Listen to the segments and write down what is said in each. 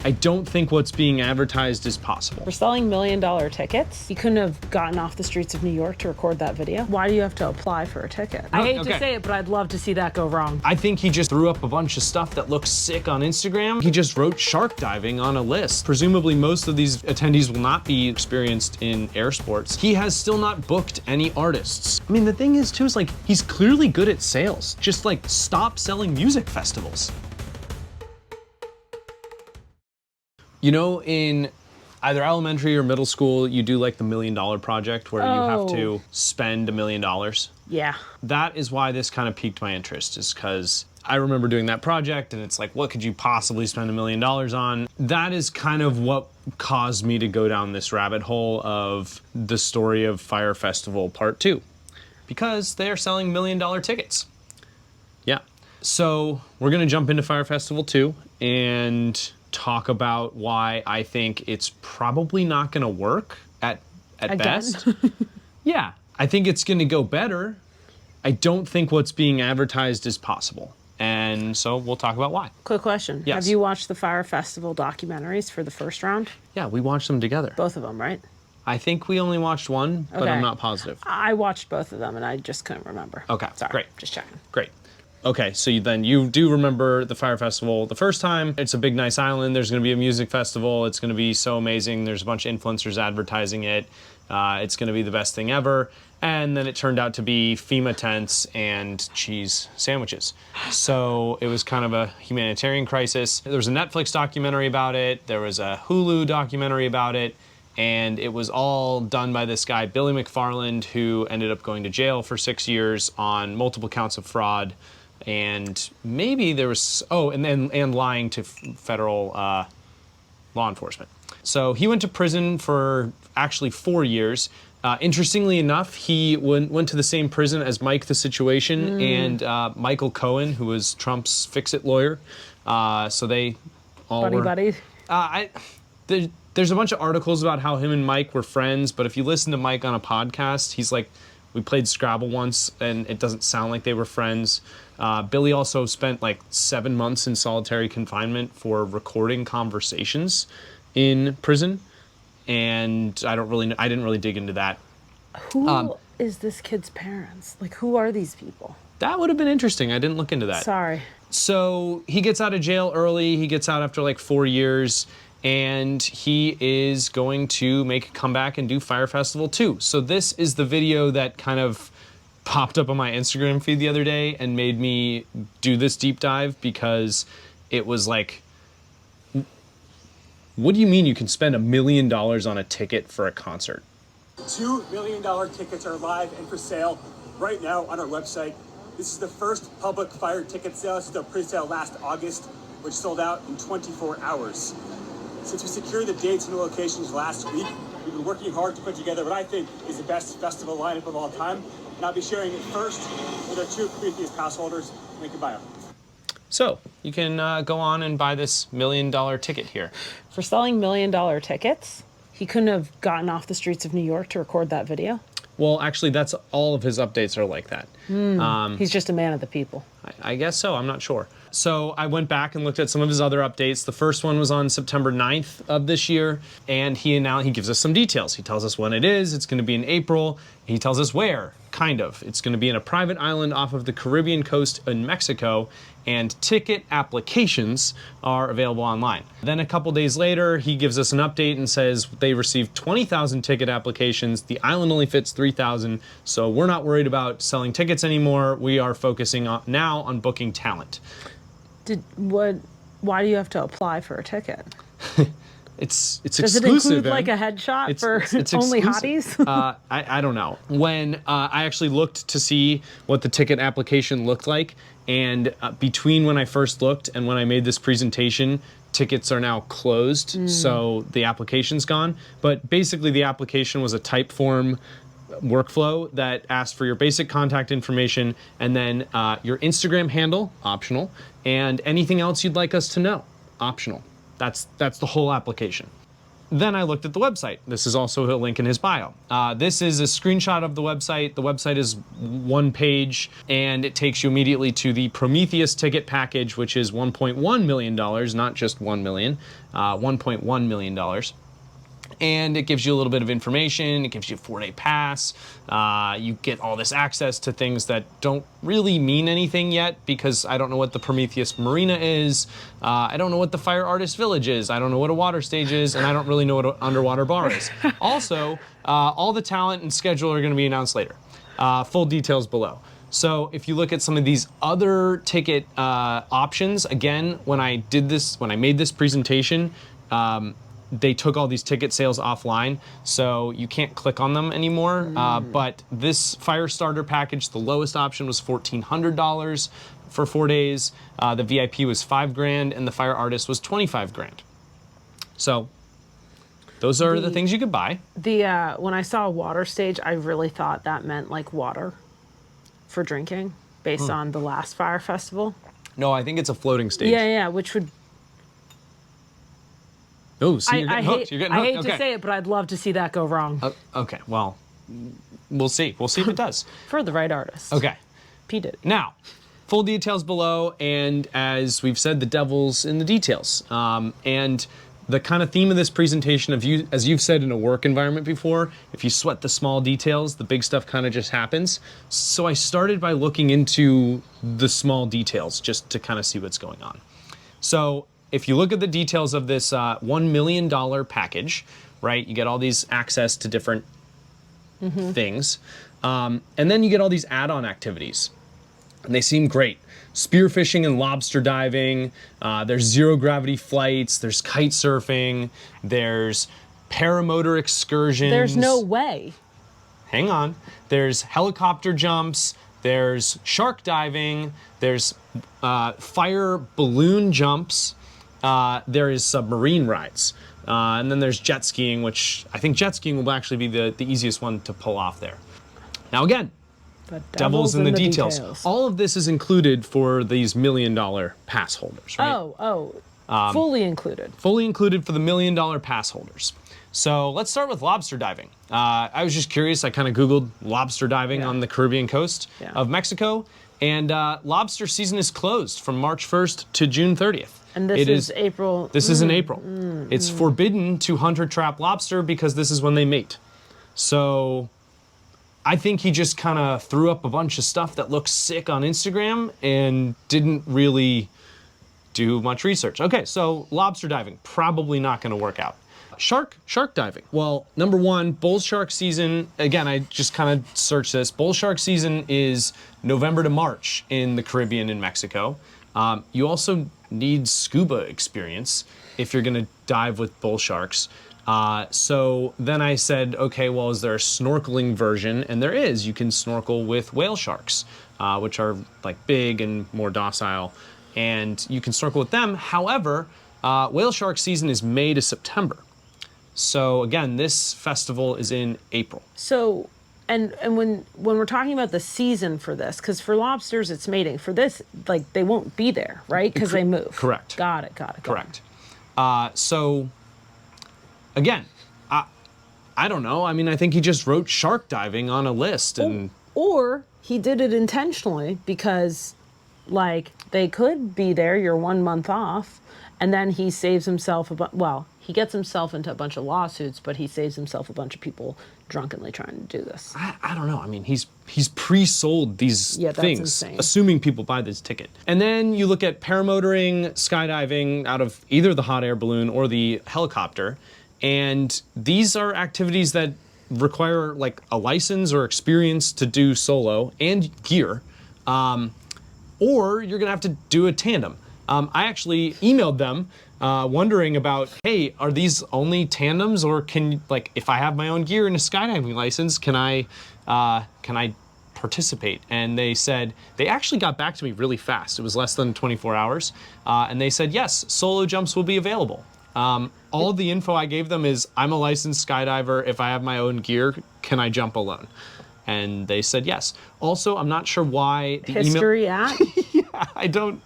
I don't think what's being advertised is possible. For selling $1 million tickets, you couldn't have gotten off the streets of New York to record that video. Why do you have to apply for a ticket? I hate to say it, but I'd love to see that go wrong. I think he just threw up a bunch of stuff that looks sick on Instagram. He just wrote shark diving on a list. Presumably most of these attendees will not be experienced in air sports. He has still not booked any artists. I mean, the thing is too, is like, he's clearly good at sales. Just like, stop selling music festivals. You know, in either elementary or middle school, you do like the $1 million project where you have to spend $1 million. Yeah. That is why this kind of piqued my interest, is because I remember doing that project and it's like, what could you possibly spend $1 million on? That is kind of what caused me to go down this rabbit hole of the story of Fyre Festival Part 2, because they're selling $1 million tickets. Yeah. So we're gonna jump into Fyre Festival 2 and talk about why I think it's probably not gonna work at best. Yeah, I think it's gonna go better. I don't think what's being advertised is possible. And so we'll talk about why. Quick question. Yes. Have you watched the Fyre Festival documentaries for the first round? Yeah, we watched them together. Both of them, right? I think we only watched one, but I'm not positive. I watched both of them and I just couldn't remember. Okay, sorry. Great. Just checking. Great. Okay, so then you do remember the Fyre Festival the first time. It's a big, nice island. There's gonna be a music festival. It's gonna be so amazing. There's a bunch of influencers advertising it. It's gonna be the best thing ever. And then it turned out to be FEMA tents and cheese sandwiches. So it was kind of a humanitarian crisis. There was a Netflix documentary about it. There was a Hulu documentary about it. And it was all done by this guy, Billy McFarland, who ended up going to jail for 6 years on multiple counts of fraud. And maybe there was, and lying to federal law enforcement. So he went to prison for actually 4 years. Interestingly enough, he went to the same prison as Mike the Situation and Michael Cohen, who was Trump's fix-it lawyer. So they all were... Buddy. There's a bunch of articles about how him and Mike were friends, but if you listen to Mike on a podcast, he's like, we played Scrabble once, and it doesn't sound like they were friends. Billy also spent like 7 months in solitary confinement for recording conversations in prison, and I didn't really dig into that. Who is this kid's parents? Like, who are these people? That would have been interesting. I didn't look into that. Sorry. So he gets out of jail early. He gets out after like 4 years. And he is going to make a comeback and do Fyre Festival 2. So this is the video that kind of popped up on my Instagram feed the other day and made me do this deep dive, because it was like, what do you mean you can spend $1 million on a ticket for a concert? $2 million tickets are live and for sale right now on our website. This is the first public Fyre ticket sale. This is the pre-sale last August, which sold out in 24 hours. Since we secured the dates and the locations last week, we've been working hard to put together what I think is the best festival lineup of all time. And I'll be sharing it first with our 2 previous pass holders. Link in bio. So you can go on and buy this $1 million ticket here. For selling $1 million tickets, he couldn't have gotten off the streets of New York to record that video? Well, actually, that's all of his updates are like that. He's just a man of the people. I guess so. I'm not sure. So I went back and looked at some of his other updates. The first one was on September 9th of this year, and he gives us some details. He tells us when it is. It's going to be in April. He tells us where, kind of. It's going to be in a private island off of the Caribbean coast in Mexico, and ticket applications are available online. Then a couple days later, he gives us an update and says they received 20,000 ticket applications. The island only fits 3,000, so we're not worried about selling tickets anymore. We are focusing now on booking talent. Why do you have to apply for a ticket? It's Does exclusive. Does it include like a headshot for it's only exclusive. hotties? I don't know. When I actually looked to see what the ticket application looked like, and between when I first looked and when I made this presentation, tickets are now closed, so the application's gone. But basically the application was a type form workflow that asked for your basic contact information and then your Instagram handle, optional, and anything else you'd like us to know, optional. That's the whole application. then I looked at the website. This is also a link in his bio. This is a screenshot of the website. The website is one page, and it takes you immediately to the Prometheus ticket package, which is $1.1 million, not just 1 million, $1.1 million. And it gives you a little bit of information. It gives you a 4-day pass. You get all this access to things that don't really mean anything yet, because I don't know what the Prometheus Marina is. I don't know what the Fire Artist Village is. I don't know what a water stage is, and I don't really know what an underwater bar is. Also, all the talent and schedule are going to be announced later. Full details below. So if you look at some of these other ticket options, again, when I made this presentation, they took all these ticket sales offline, so you can't click on them anymore. But this Fire Starter package, the lowest option was $1,400 for 4 days. The VIP was $5,000, and the Fire Artist was $25,000. So those are the things you could buy. When I saw water stage, I really thought that meant like water for drinking, based on the last Fyre Festival. No, I think it's a floating stage. Yeah, which would. Oh, so you're getting hooked. You're getting hooked. I hate to say it, but I'd love to see that go wrong. Okay, well, we'll see. We'll see if it does. For the right artist. Okay. P did. Now, full details below, and as we've said, the devil's in the details. And the kind of theme of this presentation, as you've said in a work environment before, if you sweat the small details, the big stuff kind of just happens. So I started by looking into the small details just to kind of see what's going on. So if you look at the details of this $1 million package, right, you get all these access to different things, and then you get all these add-on activities, and they seem great. Spearfishing and lobster diving, there's zero gravity flights, there's kite surfing, there's paramotor excursions. There's no way. Hang on. There's helicopter jumps, there's shark diving, there's fire balloon jumps, there is submarine rides, and then there's jet skiing, which I think jet skiing will actually be the easiest one to pull off there. Now again, The devil's in the details. All of this is included for these $1 million pass holders, right? Fully included. Fully included for the $1 million pass holders. So let's start with lobster diving. I was just curious. I kind of Googled lobster diving on the Caribbean coast of Mexico, and lobster season is closed from March 1st to June 30th. And this is April. This is in April. It's forbidden to hunt or trap lobster because this is when they mate. So I think he just kind of threw up a bunch of stuff that looks sick on Instagram and didn't really do much research. Okay, so lobster diving, probably not going to work out. Shark diving. Well, number one, bull shark season, again, I just kind of searched this. Bull shark season is November to March in the Caribbean and Mexico. You also need scuba experience if you're going to dive with bull sharks. So then I said, okay, well, is there a snorkeling version? And there is. You can snorkel with whale sharks, which are like big and more docile, and you can snorkel with them. However, whale shark season is May to September. So again, this festival is in April. So, and when we're talking about the season for this, because for lobsters it's mating. For this, like, they won't be there, right? Because they move. Correct. Got it. Correct. So again, I don't know. I mean, I think he just wrote shark diving on a list, and or he did it intentionally because, like, they could be there. You're 1 month off, and then he saves himself he gets himself into a bunch of lawsuits, but he saves himself a bunch of people drunkenly trying to do this. I don't know. I mean, he's pre-sold these things, insane. Assuming people buy this ticket. And then you look at paramotoring, skydiving out of either the hot air balloon or the helicopter, and these are activities that require like a license or experience to do solo and gear, or you're gonna have to do a tandem. I actually emailed them wondering about, hey, are these only tandems, or can, like, if I have my own gear and a skydiving license, can I participate? And they said, they actually got back to me really fast. It was less than 24 hours. And they said, yes, solo jumps will be available. All the info I gave them is, I'm a licensed skydiver. If I have my own gear, can I jump alone? And they said yes. Also, I'm not sure why the History at I don't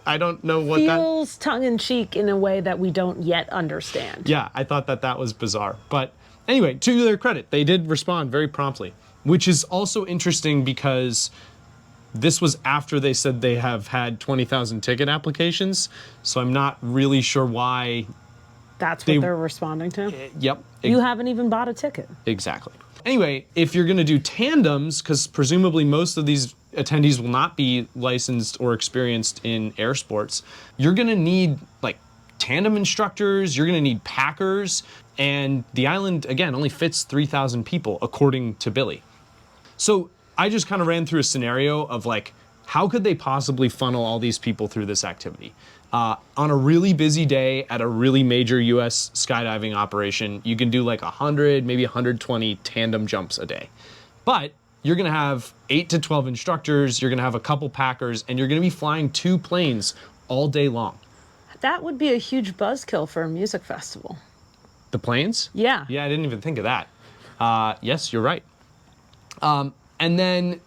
know what that feels tongue-in-cheek in a way that we don't yet understand. Yeah, I thought that was bizarre. But anyway, to their credit, they did respond very promptly, which is also interesting because this was after they said they have had 20,000 ticket applications. So I'm not really sure why. That's what they're responding to? Yep. You haven't even bought a ticket. Exactly. Anyway, if you're going to do tandems, because presumably most of these attendees will not be licensed or experienced in air sports, you're going to need like tandem instructors, you're going to need packers, and the island, again, only fits 3,000 people, according to Billy. So I just kind of ran through a scenario of like, how could they possibly funnel all these people through this activity? On a really busy day at a really major US skydiving operation, you can do like 100, maybe 120 tandem jumps a day. But you're gonna have 8 to 12 instructors, you're gonna have a couple packers, and you're gonna be flying 2 planes all day long. That would be a huge buzzkill for a music festival. The planes? Yeah. Yeah, I didn't even think of that. Yes, you're right. And then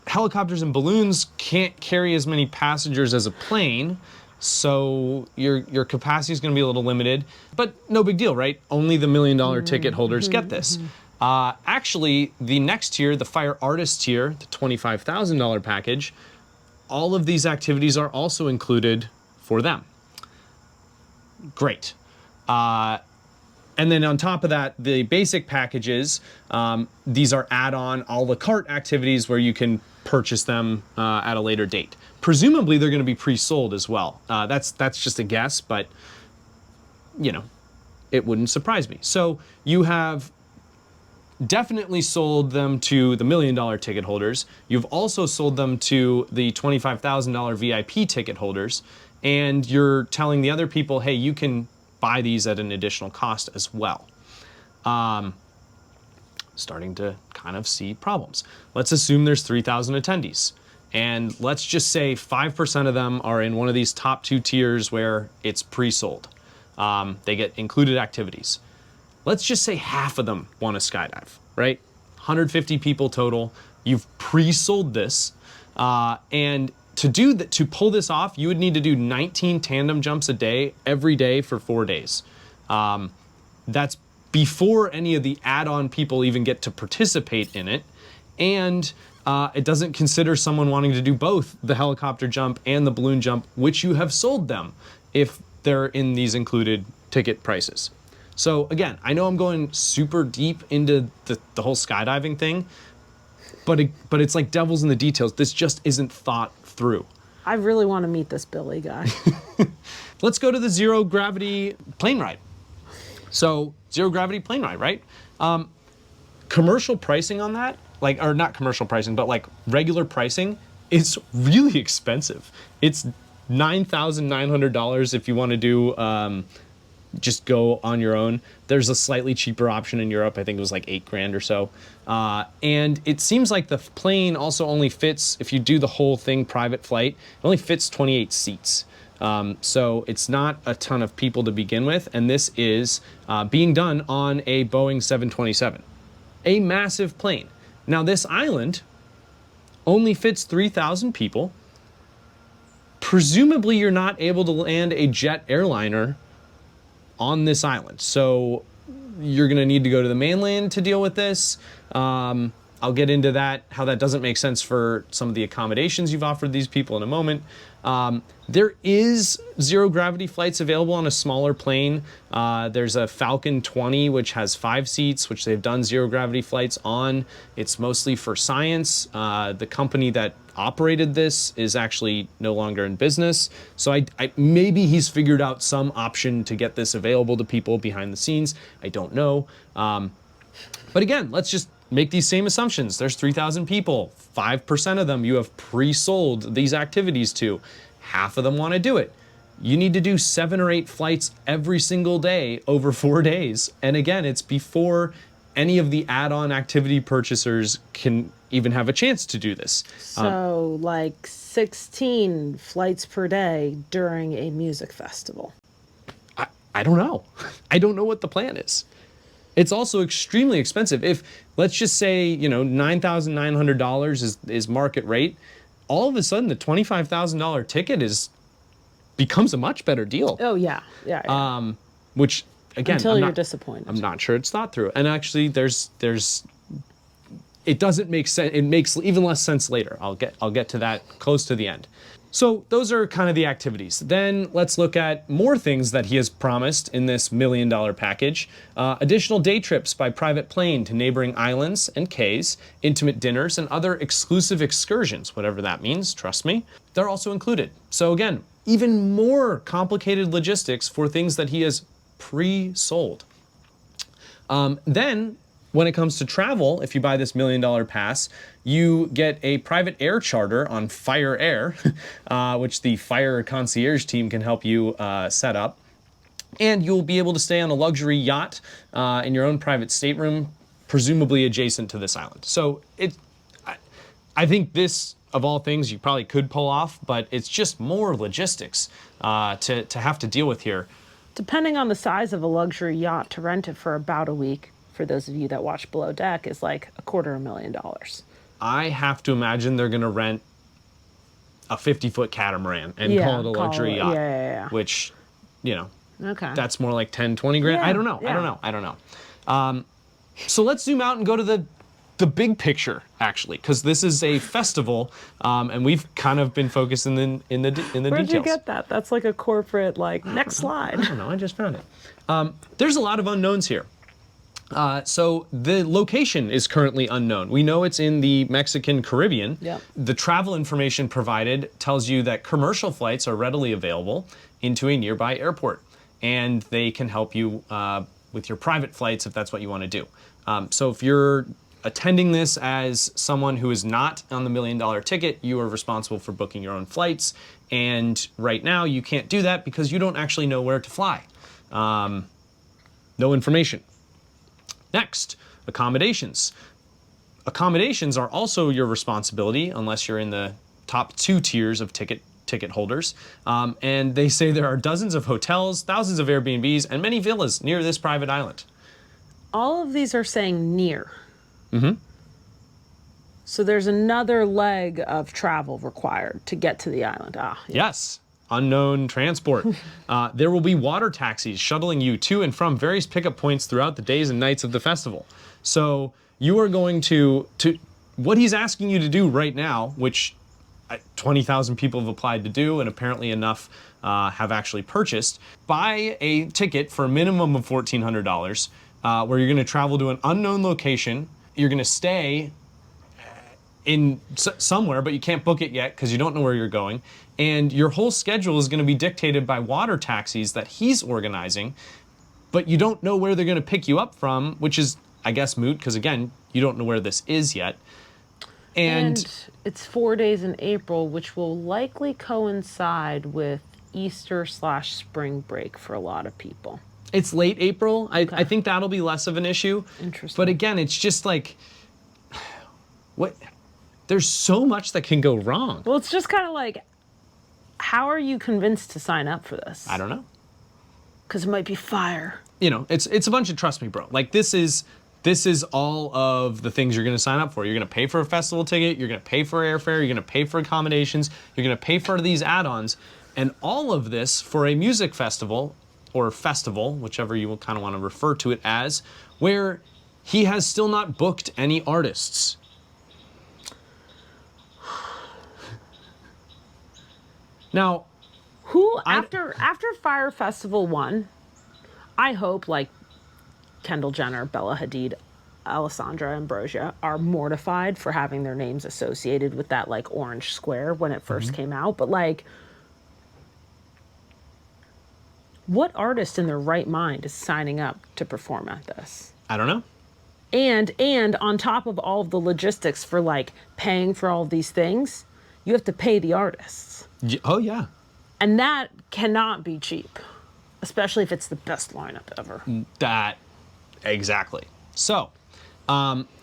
helicopters and balloons can't carry as many passengers as a plane, so your capacity is going to be a little limited, but no big deal, right? Only the $1 million ticket holders get this. Actually, the next tier, the Fyre Artist tier, the $25,000 package, all of these activities are also included for them. Great. And then on top of that, the basic packages, these are add-on a la carte activities where you can purchase them at a later date. Presumably, they're going to be pre-sold as well. That's just a guess, but, you know, it wouldn't surprise me. So you have definitely sold them to the $1 million ticket holders. You've also sold them to the $25,000 VIP ticket holders. And you're telling the other people, hey, you can buy these at an additional cost as well. Starting to kind of see problems. Let's assume there's 3,000 attendees. And let's just say 5% of them are in one of these top 2 tiers where it's pre-sold. They get included activities. Let's just say half of them want to skydive, right? 150 people total. You've pre-sold this. And to pull this off, you would need to do 19 tandem jumps a day, every day for 4 days. That's before any of the add-on people even get to participate in it. And it doesn't consider someone wanting to do both the helicopter jump and the balloon jump, which you have sold them if they're in these included ticket prices. So again, I know I'm going super deep into the whole skydiving thing, but it's like devil's in the details. This just isn't thought through. I really want to meet this Billy guy. Let's go to the zero gravity plane ride. So zero gravity plane ride, right? Commercial pricing on that, like, or not commercial pricing, but like regular pricing, is really expensive. It's $9,900 if you want to do just go on your own. There's a slightly cheaper option in Europe. I think it was like $8,000 or so. And it seems like the plane also only fits, if you do the whole thing private flight, it only fits 28 seats. So it's not a ton of people to begin with. And this is being done on a Boeing 727, a massive plane. Now this island only fits 3,000 people. Presumably you're not able to land a jet airliner on this island. So you're gonna need to go to the mainland to deal with this. I'll get into that, how that doesn't make sense for some of the accommodations you've offered these people in a moment. There is zero gravity flights available on a smaller plane. There's a Falcon 20, which has 5 seats, which they've done zero gravity flights on. It's mostly for science. The company that operated this is actually no longer in business. So maybe he's figured out some option to get this available to people behind the scenes. I don't know. But again, let's just make these same assumptions. There's 3,000 people. 5% of them you have pre-sold these activities to. Half of them want to do it. You need to do 7 or 8 flights every single day over 4 days. And again, it's before any of the add-on activity purchasers can even have a chance to do this. So like 16 flights per day during a music festival. I don't know. I don't know what the plan is. It's also extremely expensive. If, let's just say, you know, $9,900 is market rate, all of a sudden the $25,000 ticket becomes a much better deal. Oh yeah, yeah. Which again, Until you're disappointed. I'm not sure it's thought through. And actually, it doesn't make sense. It makes even less sense later. I'll get to that close to the end. So those are kind of the activities. Then let's look at more things that he has promised in this $1 million package. Additional day trips by private plane to neighboring islands and cays, intimate dinners, and other exclusive excursions, whatever that means, trust me. They're also included. So again, even more complicated logistics for things that he has pre-sold. Then, when it comes to travel, if you buy this $1 million pass, you get a private air charter on Fyre Air, which the Fyre concierge team can help you set up. And you'll be able to stay on a luxury yacht in your own private stateroom, presumably adjacent to this island. So I think this, of all things, you probably could pull off, but it's just more logistics to have to deal with here. Depending on the size of a luxury yacht, to rent it for about a week, for those of you that watch Below Deck, is like $250,000. I have to imagine they're going to rent a 50-foot catamaran and call it a luxury yacht. Yeah. Which, you know, Okay. that's more like 10, 20 grand. Yeah, I don't know. yeah. I don't know. So let's zoom out and go to the big picture, actually, because this is a festival, and we've kind of been focused in the Where'd details. you get that? That's like a corporate, like, next slide. I don't know. I just found it. There's a lot of unknowns here. So the location is currently unknown. We know it's in the Mexican Caribbean. Yep. The travel information provided tells you that commercial flights are readily available into a nearby airport, and they can help you with your private flights if that's what you want to do. So if you're attending this as someone who is not on the $1 million ticket, you are responsible for booking your own flights. And right now you can't do that because you don't actually know where to fly. No information. Next, accommodations. Accommodations are also your responsibility unless you're in the top 2 tiers of ticket holders. And they say there are dozens of hotels, thousands of Airbnbs, and many villas near this private island. All of these are saying near. Mm-hmm. So there's another leg of travel required to get to the island. Yes. Unknown transport. There will be water taxis shuttling you to and from various pickup points throughout the days and nights of the festival. So you are going to what he's asking you to do right now, which 20,000 people have applied to do, and apparently enough have actually purchased. Buy a ticket for a minimum of $1,400, where you're going to travel to an unknown location. You're going to stay in somewhere, but you can't book it yet because you don't know where you're going. And your whole schedule is going to be dictated by water taxis that he's organizing, but you don't know where they're going to pick you up from, which is, I guess, moot because, again, you don't know where this is yet. And it's 4 days in April, which will likely coincide with Easter/spring break for a lot of people. It's late April. I think that'll be less of an issue. Interesting. But again, it's just like, what? There's so much that can go wrong. Well, it's just kind of like, how are you convinced to sign up for this? I don't know. Because it might be fire. You know, it's a bunch of trust me, bro. Like this is all of the things you're going to sign up for. You're going to pay for a festival ticket. You're going to pay for airfare. You're going to pay for accommodations. You're going to pay for these add-ons, and all of this for a music festival or festival, whichever you kind of want to refer to it as, where he has still not booked any artists. Now, After Fyre Festival 1, I hope like Kendall Jenner, Bella Hadid, Alessandra Ambrosio are mortified for having their names associated with that like orange square when it first came out. But like, what artist in their right mind is signing up to perform at this? I don't know. And on top of all of the logistics for like paying for all of these things, you have to pay the artists. Oh, yeah. And that cannot be cheap, especially if it's the best lineup ever. Exactly. So,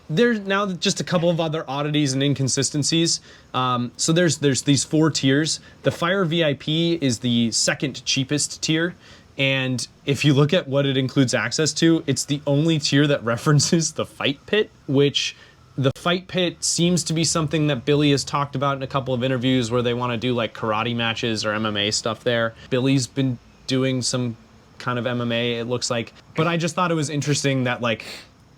there's now just a couple of other oddities and inconsistencies. So there's these 4 tiers. The Fyre VIP is the second cheapest tier, And if you look at what it includes access to, it's the only tier that references the fight pit, which the fight pit seems to be something that Billy has talked about in a couple of interviews where they want to do like karate matches or MMA stuff there. Billy's been doing some kind of MMA, it looks like. But I just thought it was interesting that like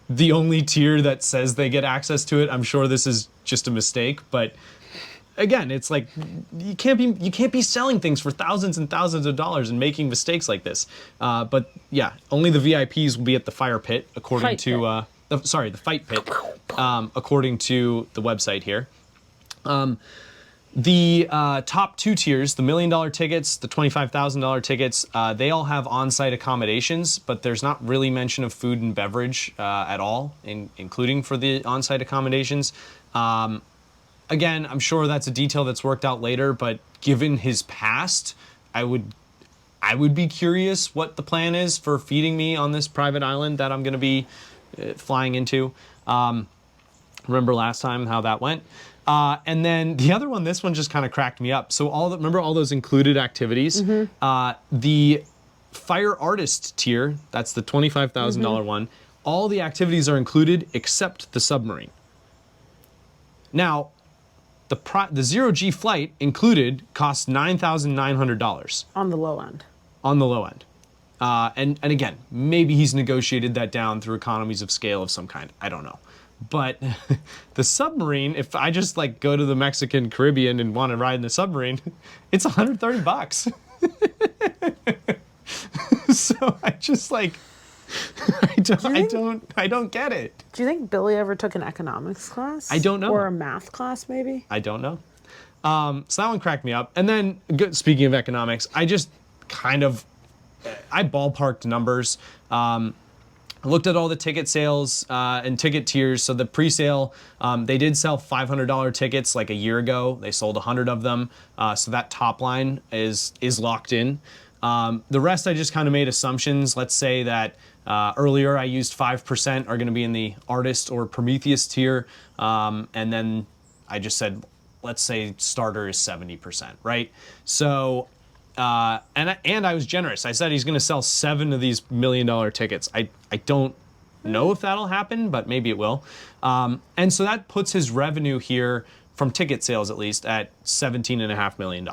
the only tier that says they get access to it, I'm sure this is just a mistake, but again, it's like you can't be selling things for thousands and thousands of dollars and making mistakes like this. But yeah, only the VIPs will be at the fire pit, according to the fight pit, according to the website here. The top two tiers, the $1 million tickets, the $25,000 tickets, they all have on-site accommodations, but there's not really mention of food and beverage at all, including for the on-site accommodations. Again, I'm sure that's a detail that's worked out later, but given his past, I would be curious what the plan is for feeding me on this private island that I'm going to be flying into. Remember last time how that went? And then the other one, this one just kind of cracked me up. So remember all those included activities? The Fire Artist tier, that's the $25,000 one, all the activities are included except the submarine. Now, the zero-G flight included costs $9,900. On the low end. On the low end. And again, maybe he's negotiated that down through economies of scale of some kind. I don't know. But the submarine, if I just like go to the Mexican Caribbean and want to ride in the submarine, it's $130. So I just like, I don't get it. Do you think Billy ever took an economics class? I don't know. Or a math class, maybe? I don't know. So that one cracked me up. And then, speaking of economics, I ballparked numbers. I looked at all the ticket sales and ticket tiers. So the pre-sale, they did sell $500 tickets like a year ago. They sold 100 of them. So that top line is locked in. The rest, I just kind of made assumptions. Let's say that earlier I used 5% are going to be in the artist or Prometheus tier. And then I just said, let's say starter is 70%, right? So, and I was generous. I said he's going to sell 7 of these $1 million tickets. I don't know if that'll happen, but maybe it will. And so that puts his revenue here from ticket sales, at least, at $17.5 million.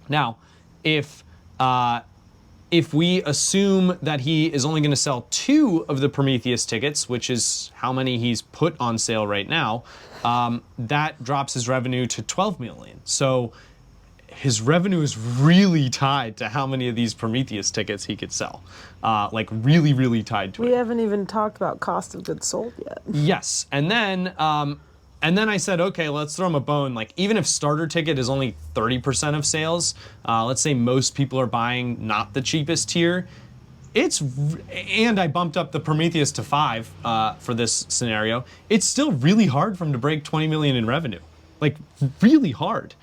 Now, if we assume that he is only going to sell 2 of the Prometheus tickets, which is how many he's put on sale right now, that drops his revenue to $12 million. So his revenue is really tied to how many of these Prometheus tickets he could sell. Like really, really tied to it. We haven't even talked about cost of goods sold yet. Yes, and then I said, okay, let's throw him a bone. Like, even if starter ticket is only 30% of sales, let's say most people are buying not the cheapest tier, and I bumped up the Prometheus to 5 for this scenario, it's still really hard for him to break 20 million in revenue. Like, really hard.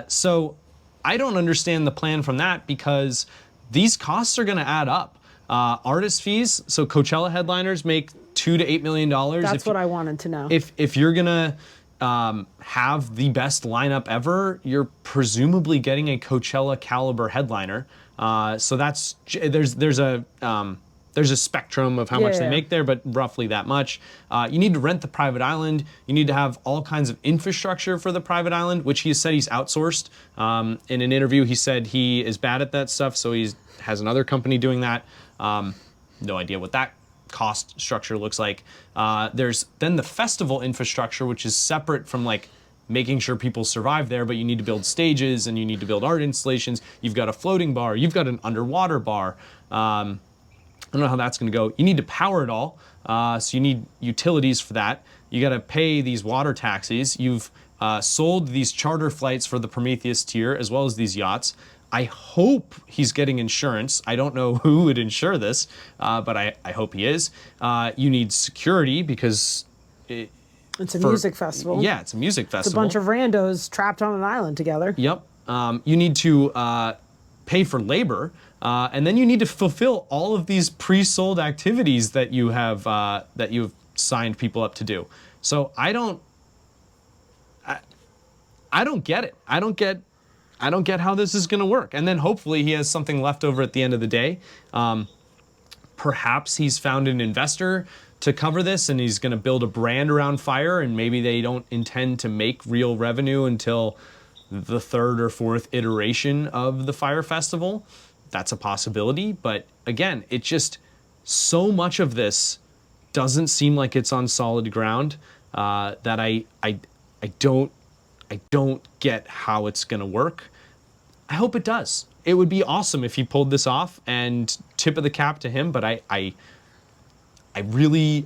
So I don't understand the plan from that, because these costs are going to add up. Artist fees, so Coachella headliners make $2 to $8 million. That's what I wanted to know. If you're gonna have the best lineup ever, you're presumably getting a Coachella caliber headliner. So that's there's a spectrum of how much they make there, but roughly that much. You need to rent the private island. You need to have all kinds of infrastructure for the private island, which he said he's outsourced. In an interview, he said he is bad at that stuff, so he has another company doing that. No idea what that cost structure looks like. There's then the festival infrastructure, which is separate from like making sure people survive there, but you need to build stages and you need to build art installations. You've got a floating bar, you've got an underwater bar. I don't know how that's going to go. You need to power it all, so you need utilities for that. You got to pay these water taxis. You've sold these charter flights for the Prometheus tier, as well as these yachts. I hope he's getting insurance. I don't know who would insure this, but I hope he is. You need security because it's a music festival. Yeah, it's a music festival. It's a bunch of randos trapped on an island together. Yep. You need to pay for labor, and then you need to fulfill all of these pre-sold activities that you have signed people up to do. So I don't get it. I I don't get how this is going to work. And then hopefully he has something left over at the end of the day. Perhaps he's found an investor to cover this and he's going to build a brand around Fyre, and maybe they don't intend to make real revenue until the third or fourth iteration of the Fyre Festival. That's a possibility. But again, it just, so much of this doesn't seem like it's on solid ground that I don't get how it's going to work. I hope it does. It would be awesome if he pulled this off, and tip of the cap to him, but I really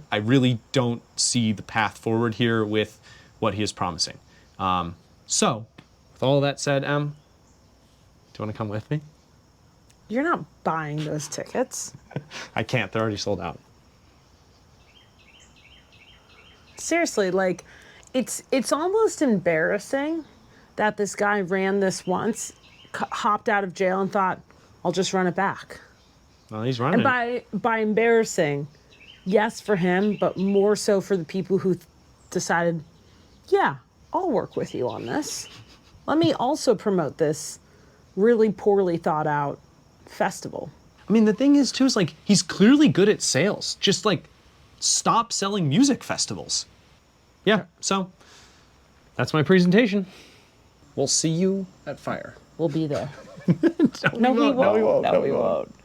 don't see the path forward here with what he is promising. So, with all that said, do you want to come with me? You're not buying those tickets. I can't. They're already sold out. Seriously, like, it's almost embarrassing that this guy ran this once, hopped out of jail, and thought, I'll just run it back. Well, he's running. And by embarrassing, yes, for him, but more so for the people who decided, yeah, I'll work with you on this. Let me also promote this really poorly thought out festival. I mean, the thing is, too, is like, he's clearly good at sales. Just like, stop selling music festivals. Yeah, so that's my presentation. We'll see you at Fyre. We'll be there. No, we won't. No, we won't.